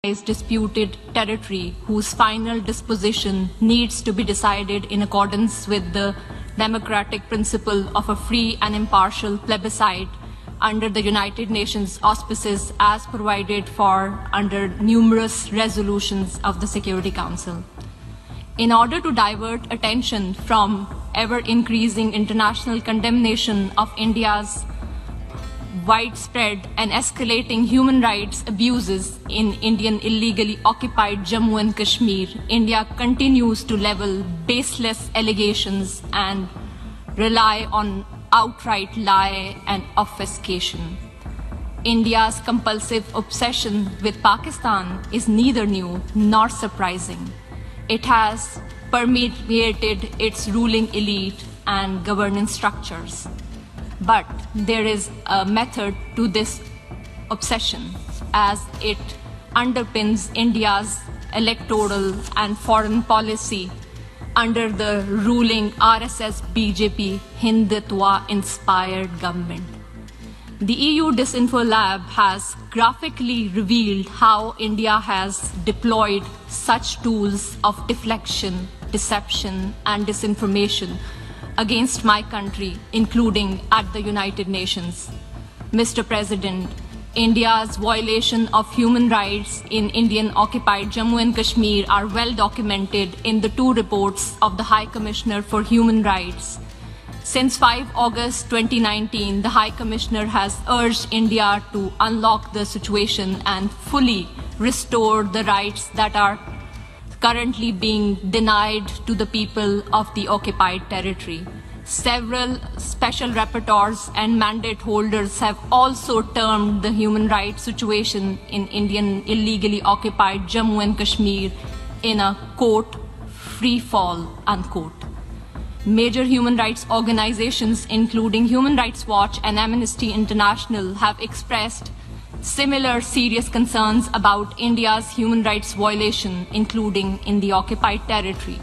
is disputed territory whose final disposition needs to be decided in accordance with the democratic principle of a free and impartial plebiscite under the United Nations auspices as provided for under numerous resolutions of the Security Council. In order to divert attention from ever-increasing international condemnation of India's widespread and escalating human rights abuses in Indian illegally occupied Jammu and Kashmir, India continues to level baseless allegations and rely on outright lie and obfuscation. India's compulsive obsession with Pakistan is neither new nor surprising. It has permeated its ruling elite and governance structures. But there is a method to this obsession, as it underpins India's electoral and foreign policy under the ruling RSS-BJP Hindutva-inspired government. The EU Disinfo Lab has graphically revealed how India has deployed such tools of deflection, deception, and disinformation against my country, including at the United Nations. Mr. President, India's violation of human rights in Indian-occupied Jammu and Kashmir are well documented in the two reports of the High Commissioner for Human Rights. Since 5 August 2019, the High Commissioner has urged India to unlock the situation and fully restore the rights that are currently being denied to the people of the occupied territory. Several special rapporteurs and mandate holders have also termed the human rights situation in Indian illegally occupied Jammu and Kashmir in a, quote, free fall, unquote. Major human rights organizations, including Human Rights Watch and Amnesty International, have expressed similar serious concerns about India's human rights violation, including in the occupied territory.